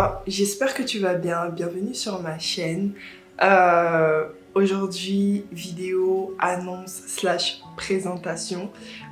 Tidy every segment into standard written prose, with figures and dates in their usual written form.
toi, j'espère que tu vas bien, bienvenue sur ma chaîne. Aujourd'hui, vidéo, annonce slash présentation.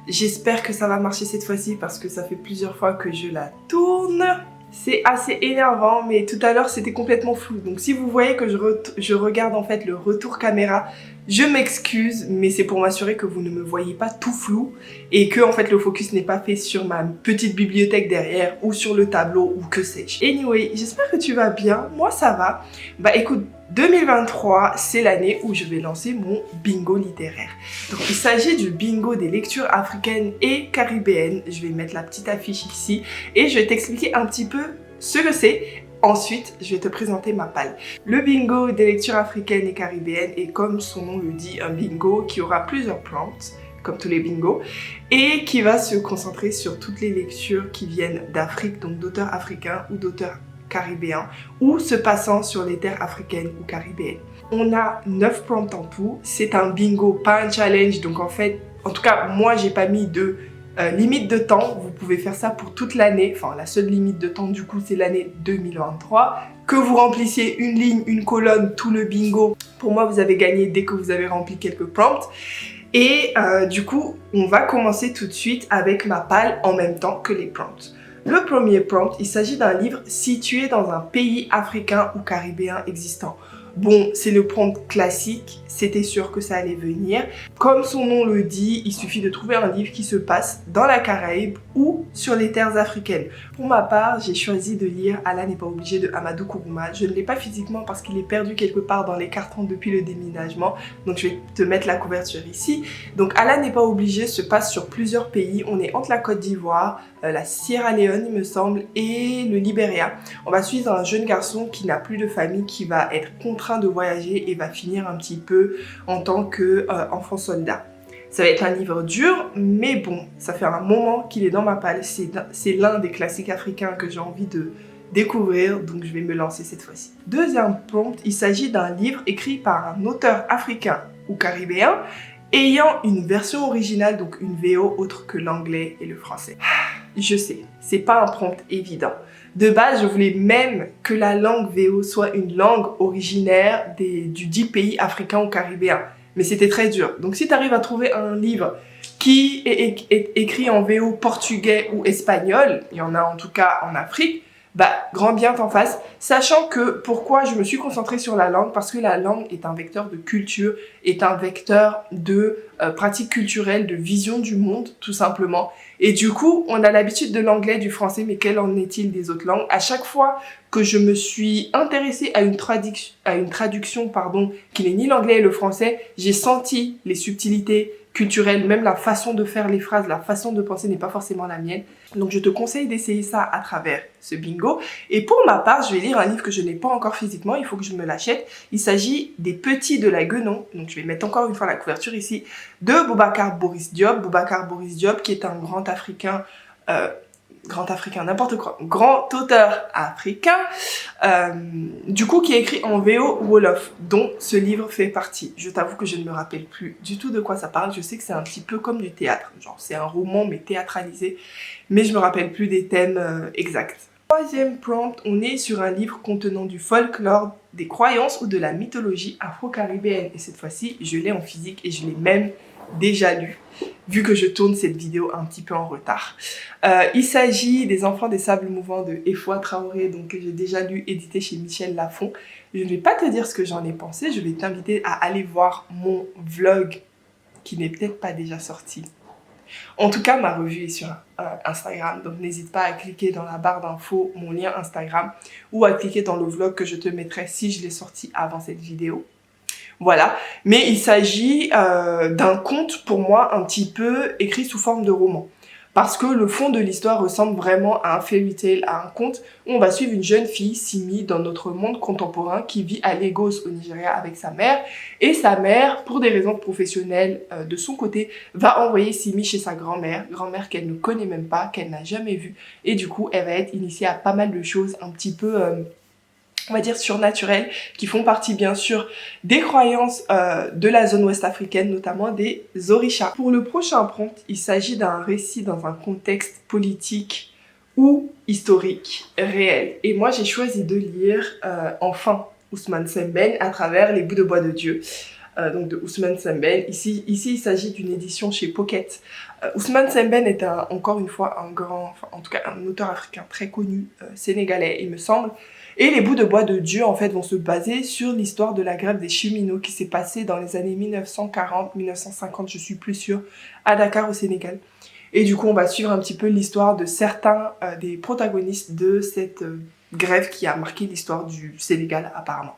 J'espère que ça va marcher cette fois-ci parce que ça fait plusieurs fois que je la tourne. C'est assez énervant, mais tout à l'heure c'était complètement flou. Donc si vous voyez que je regarde en fait le retour caméra, je m'excuse, mais c'est pour m'assurer que vous ne me voyez pas tout flou et que en fait le focus n'est pas fait sur ma petite bibliothèque derrière ou sur le tableau ou que sais-je. Anyway, j'espère que tu vas bien. Moi ça va. Bah écoute, 2023, c'est l'année où je vais lancer mon bingo littéraire. Donc il s'agit du bingo des lectures africaines et caribéennes. Je vais mettre la petite affiche ici et je vais t'expliquer un petit peu ce que c'est. Ensuite, je vais te présenter ma palle. Le bingo des lectures africaines et caribéennes est, comme son nom le dit, un bingo qui aura plusieurs plantes, comme tous les bingos, et qui va se concentrer sur toutes les lectures qui viennent d'Afrique, donc d'auteurs africains ou d'auteurs caribéens, ou se passant sur les terres africaines ou caribéennes. On a 9 prompts en tout. C'est un bingo, pas un challenge, donc en fait, en tout cas, moi j'ai pas mis de limite de temps. Vous pouvez faire ça pour toute l'année. Enfin, la seule limite de temps du coup, c'est l'année 2023. Que vous remplissiez une ligne, une colonne, tout le bingo, pour moi, vous avez gagné dès que vous avez rempli quelques prompts. Et du coup, on va commencer tout de suite avec ma palle en même temps que les prompts. Le premier prompt, il s'agit d'un livre situé dans un pays africain ou caribéen existant. Bon, c'est le prompt classique, c'était sûr que ça allait venir. Comme son nom le dit, il suffit de trouver un livre qui se passe dans la Caraïbe ou sur les terres africaines. Pour ma part, j'ai choisi de lire Allah n'est pas obligé de Amadou Kourouma. Je ne l'ai pas physiquement parce qu'il est perdu quelque part dans les cartons depuis le déménagement. Donc je vais te mettre la couverture ici. Donc Allah n'est pas obligé se passe sur plusieurs pays. On est entre la Côte d'Ivoire, la Sierra Leone il me semble, et le Libéria. On va suivre un jeune garçon qui n'a plus de famille, qui va être contraint de voyager et va finir un petit peu en tant qu'enfant soldat. Ça va être un livre dur, mais bon, ça fait un moment qu'il est dans ma palle. C'est l'un des classiques africains que j'ai envie de découvrir, donc je vais me lancer cette fois-ci. Deuxième prompt, il s'agit d'un livre écrit par un auteur africain ou caribéen ayant une version originale, donc une VO autre que l'anglais et le français. Je sais, c'est pas un prompt évident. De base, je voulais même que la langue VO soit une langue originaire du dit pays africain ou caribéen. Mais c'était très dur. Donc si tu arrives à trouver un livre qui est écrit en VO portugais ou espagnol, il y en a en tout cas en Afrique, bah grand bien t'en fasse. Sachant que pourquoi je me suis concentrée sur la langue, parce que la langue est un vecteur de culture, est un vecteur de pratique culturelle, de vision du monde tout simplement. Et du coup, on a l'habitude de l'anglais, du français, mais quel en est-il des autres langues? À chaque fois que je me suis intéressée à une traduction, qui n'est ni l'anglais et le français, j'ai senti les subtilités culturelles, même la façon de faire les phrases, la façon de penser n'est pas forcément la mienne. Donc je te conseille d'essayer ça à travers ce bingo. Et pour ma part, je vais lire un livre que je n'ai pas encore physiquement, il faut que je me l'achète. Il s'agit des Petits de la Guenon, donc je vais mettre encore une fois la couverture ici, de Boubacar Boris Diop. Boubacar Boris Diop qui est un grand africain, n'importe quoi, grand auteur africain, du coup qui est écrit en VO Wolof, dont ce livre fait partie. Je t'avoue que je ne me rappelle plus du tout de quoi ça parle. Je sais que c'est un petit peu comme du théâtre, genre c'est un roman mais théâtralisé, mais je me rappelle plus des thèmes exacts. Troisième prompt, on est sur un livre contenant du folklore, des croyances ou de la mythologie afro-caribéenne. Et cette fois-ci, je l'ai en physique et je l'ai même déjà lu, vu que je tourne cette vidéo un petit peu en retard. Il s'agit des Enfants des Sables Mouvants de Effoua Traoré, donc que j'ai déjà lu, édité chez Michel Lafon. Je ne vais pas te dire ce que j'en ai pensé, je vais t'inviter à aller voir mon vlog qui n'est peut-être pas déjà sorti. En tout cas, ma revue est sur Instagram, donc n'hésite pas à cliquer dans la barre d'infos mon lien Instagram ou à cliquer dans le vlog que je te mettrai si je l'ai sorti avant cette vidéo. Voilà, mais il s'agit d'un conte pour moi un petit peu écrit sous forme de roman. Parce que le fond de l'histoire ressemble vraiment à un fairy tale, à un conte où on va suivre une jeune fille, Simi, dans notre monde contemporain qui vit à Lagos au Nigeria avec sa mère. Et sa mère, pour des raisons professionnelles de son côté, va envoyer Simi chez sa grand-mère qu'elle ne connaît même pas, qu'elle n'a jamais vue. Et du coup, elle va être initiée à pas mal de choses un petit peu... on va dire surnaturelles, qui font partie bien sûr des croyances de la zone ouest africaine, notamment des orishas. Pour le prochain prompt, il s'agit d'un récit dans un contexte politique ou historique, réel. Et moi, j'ai choisi de lire enfin Ousmane Sembène à travers Les Bouts de bois de Dieu. Donc de Ousmane Sembène. Ici, il s'agit d'une édition chez Pocket. Ousmane Sembène est encore une fois en tout cas un auteur africain très connu, sénégalais, il me semble. Et Les Bouts de bois de Dieu, en fait, vont se baser sur l'histoire de la grève des cheminots qui s'est passée dans les années 1940-1950, je suis plus sûre, à Dakar, au Sénégal. Et du coup, on va suivre un petit peu l'histoire de certains des protagonistes de cette grève qui a marqué l'histoire du Sénégal, apparemment.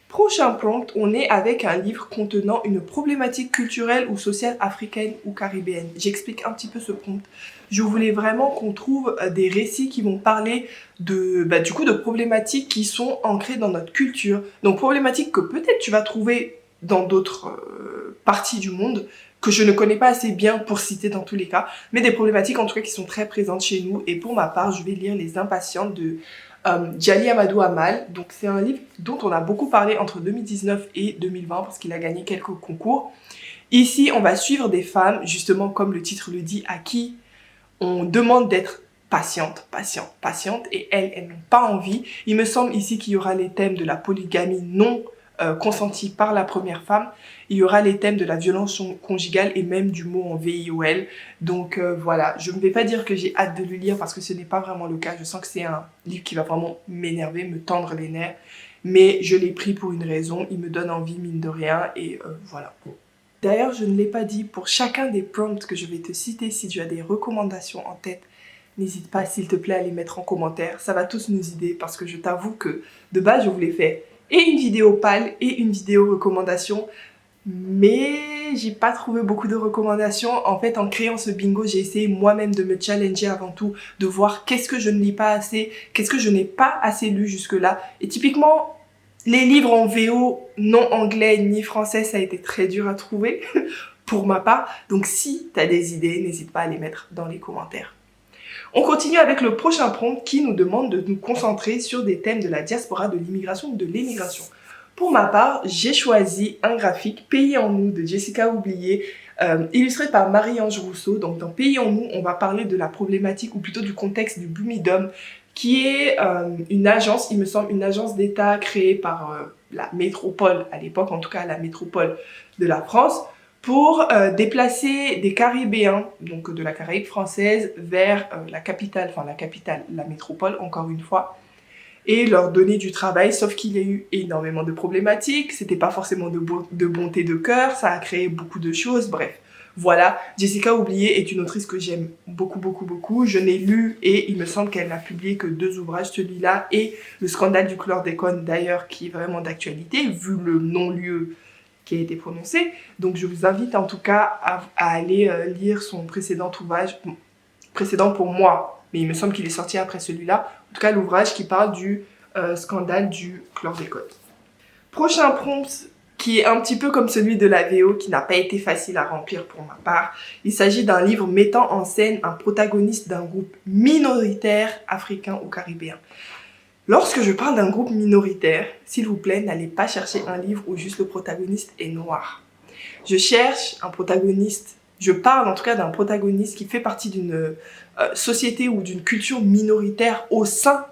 Prochain prompt, on est avec un livre contenant une problématique culturelle ou sociale africaine ou caribéenne. J'explique un petit peu ce prompt. Je voulais vraiment qu'on trouve des récits qui vont parler du coup de problématiques qui sont ancrées dans notre culture. Donc problématiques que peut-être tu vas trouver dans d'autres parties du monde, que je ne connais pas assez bien pour citer dans tous les cas, mais des problématiques en tout cas qui sont très présentes chez nous. Et pour ma part, je vais lire Les Impatientes de Djali Amadou Amal. Donc c'est un livre dont on a beaucoup parlé entre 2019 et 2020 parce qu'il a gagné quelques concours. Ici, on va suivre des femmes, justement comme le titre le dit, à qui on demande d'être patiente, et elles n'ont pas envie. Il me semble ici qu'il y aura les thèmes de la polygamie non consentie par la première femme. Il y aura les thèmes de la violence conjugale et même du mot en VIOL. Donc voilà, je ne vais pas dire que j'ai hâte de le lire parce que ce n'est pas vraiment le cas. Je sens que c'est un livre qui va vraiment m'énerver, me tendre les nerfs. Mais je l'ai pris pour une raison, il me donne envie mine de rien et voilà. D'ailleurs, je ne l'ai pas dit, pour chacun des prompts que je vais te citer, si tu as des recommandations en tête, n'hésite pas s'il te plaît à les mettre en commentaire. Ça va tous nous aider parce que je t'avoue que de base, je voulais faire et une vidéo pâle et une vidéo recommandation. Mais j'ai pas trouvé beaucoup de recommandations. En fait, en créant ce bingo, j'ai essayé moi-même de me challenger avant tout, de voir qu'est-ce que je ne lis pas assez, qu'est-ce que je n'ai pas assez lu jusque-là. Et typiquement, les livres en VO, non anglais ni français, ça a été très dur à trouver pour ma part. Donc si tu as des idées, n'hésite pas à les mettre dans les commentaires. On continue avec le prochain prompt qui nous demande de nous concentrer sur des thèmes de la diaspora, de l'immigration ou de l'émigration. Pour ma part, j'ai choisi un graphique, Pays en nous, de Jessica Oublié, illustré par Marie-Ange Rousseau. Donc dans Pays en nous, on va parler de la problématique, ou plutôt du contexte du Bumidum, qui est une agence, il me semble, une agence d'État créée par la métropole, à l'époque en tout cas la métropole de la France, pour déplacer des Caribéens, donc de la Caraïbe française, vers la métropole, encore une fois, et leur donner du travail, sauf qu'il y a eu énormément de problématiques, c'était pas forcément de bonté de cœur, ça a créé beaucoup de choses, bref. Voilà, Jessica Oublié est une autrice que j'aime beaucoup. Je l'ai lue et il me semble qu'elle n'a publié que 2 ouvrages, celui-là et Le scandale du chlordécone d'ailleurs, qui est vraiment d'actualité, vu le non-lieu qui a été prononcé. Donc je vous invite en tout cas à aller lire son précédent ouvrage, précédent pour moi, mais il me semble qu'il est sorti après celui-là, en tout cas l'ouvrage qui parle du scandale du chlordécone. Prochain prompt qui est un petit peu comme celui de la VO, qui n'a pas été facile à remplir pour ma part. Il s'agit d'un livre mettant en scène un protagoniste d'un groupe minoritaire africain ou caribéen. Lorsque je parle d'un groupe minoritaire, s'il vous plaît, n'allez pas chercher un livre où juste le protagoniste est noir. Je cherche un protagoniste, je parle en tout cas d'un protagoniste qui fait partie d'une société ou d'une culture minoritaire au sein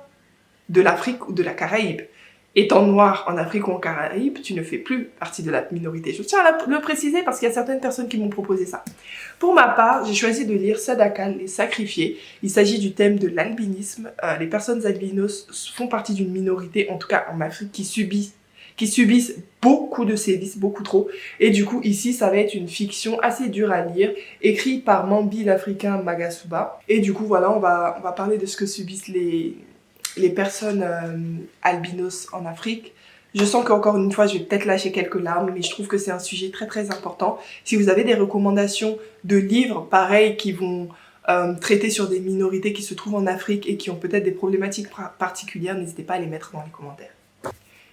de l'Afrique ou de la Caraïbe. Étant noir en Afrique ou en Caraïbes, tu ne fais plus partie de la minorité. Je tiens à le préciser parce qu'il y a certaines personnes qui m'ont proposé ça. Pour ma part, j'ai choisi de lire Sadakan, les sacrifiés. Il s'agit du thème de l'albinisme. Les personnes albinos font partie d'une minorité, en tout cas en Afrique, qui subissent beaucoup de sévices, beaucoup trop. Et du coup, ici, ça va être une fiction assez dure à lire, écrite par Mambi l'Africain Magasuba. Et du coup, voilà, on va parler de ce que subissent les personnes albinos en Afrique. Je sens qu'encore une fois, je vais peut-être lâcher quelques larmes, mais je trouve que c'est un sujet très important. Si vous avez des recommandations de livres, pareils, qui vont traiter sur des minorités qui se trouvent en Afrique et qui ont peut-être des problématiques particulières, n'hésitez pas à les mettre dans les commentaires.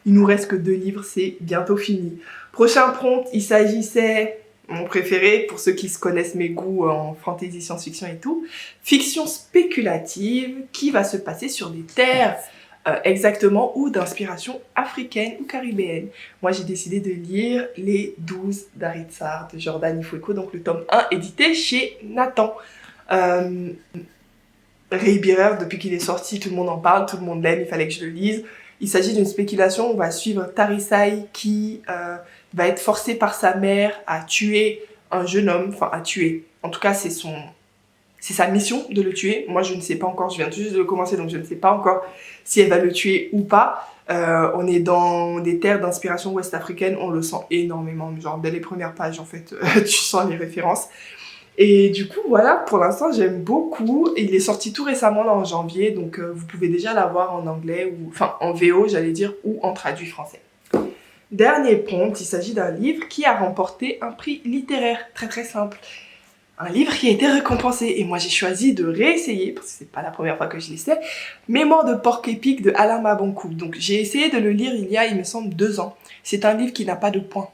Il nous reste que 2 livres, c'est bientôt fini. Prochain prompt, il s'agissait, mon préféré, pour ceux qui se connaissent mes goûts en fantasy, science-fiction et tout, fiction spéculative qui va se passer sur des terres exactement ou d'inspiration africaine ou caribéenne. Moi, j'ai décidé de lire Les 12 d'Aritsar de Jordan Ifueko, donc le tome 1 édité chez Nathan. Ray Birrer, depuis qu'il est sorti, tout le monde en parle, tout le monde l'aime, il fallait que je le lise. Il s'agit d'une spéculation, on va suivre Tarisai qui va être forcé par sa mère à tuer un jeune homme, enfin à tuer. En tout cas, c'est sa mission de le tuer. Moi, je ne sais pas encore, je viens tout juste de le commencer, donc je ne sais pas encore si elle va le tuer ou pas. On est dans des terres d'inspiration ouest-africaine, on le sent énormément, genre dès les premières pages, en fait, tu sens les références. Et du coup, voilà, pour l'instant, j'aime beaucoup. Il est sorti tout récemment, là, en janvier, donc vous pouvez déjà l'avoir en anglais, ou enfin en VO, j'allais dire, ou en traduit français. Dernier prompt, il s'agit d'un livre qui a remporté un prix littéraire, très très simple. Un livre qui a été récompensé, et moi j'ai choisi de réessayer, parce que c'est pas la première fois que je l'essaie, Mémoire de porc épic de Alain Mabanckou. Donc j'ai essayé de le lire il y a, il me semble, 2 ans. C'est un livre qui n'a pas de points.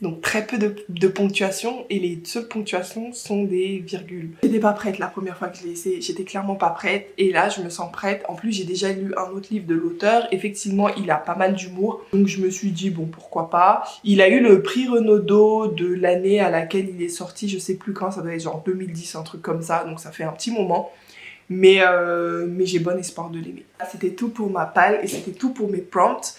Donc très peu de ponctuation, et les seules ponctuations sont des virgules. J'étais pas prête la première fois que je l'ai essayé, j'étais clairement pas prête, et là je me sens prête. En plus j'ai déjà lu un autre livre de l'auteur, effectivement il a pas mal d'humour, donc je me suis dit bon pourquoi pas. Il a eu le prix Renaudot de l'année à laquelle il est sorti, je sais plus quand, ça doit être genre 2010, un truc comme ça, donc ça fait un petit moment. Mais j'ai bon espoir de l'aimer. C'était tout pour ma palle et c'était tout pour mes prompts.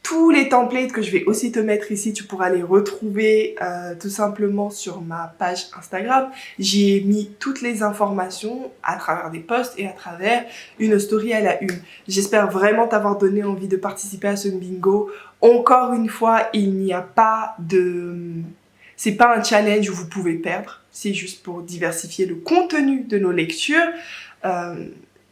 Tous les templates que je vais aussi te mettre ici, tu pourras les retrouver tout simplement sur ma page Instagram. J'y ai mis toutes les informations à travers des posts et à travers une story à la une. J'espère vraiment t'avoir donné envie de participer à ce bingo. Encore une fois, il n'y a pas de... C'est pas un challenge où vous pouvez perdre. C'est juste pour diversifier le contenu de nos lectures.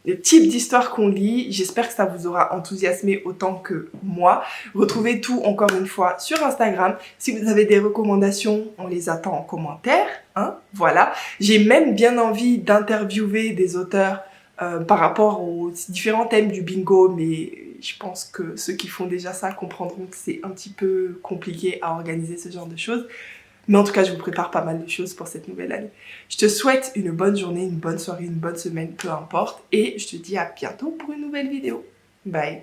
Le type d'histoire qu'on lit, j'espère que ça vous aura enthousiasmé autant que moi. Retrouvez tout encore une fois sur Instagram. Si vous avez des recommandations, on les attend en commentaire, hein, voilà. J'ai même bien envie d'interviewer des auteurs par rapport aux différents thèmes du bingo, mais je pense que ceux qui font déjà ça comprendront que c'est un petit peu compliqué à organiser ce genre de choses. Mais en tout cas, je vous prépare pas mal de choses pour cette nouvelle année. Je te souhaite une bonne journée, une bonne soirée, une bonne semaine, peu importe. Et je te dis à bientôt pour une nouvelle vidéo. Bye!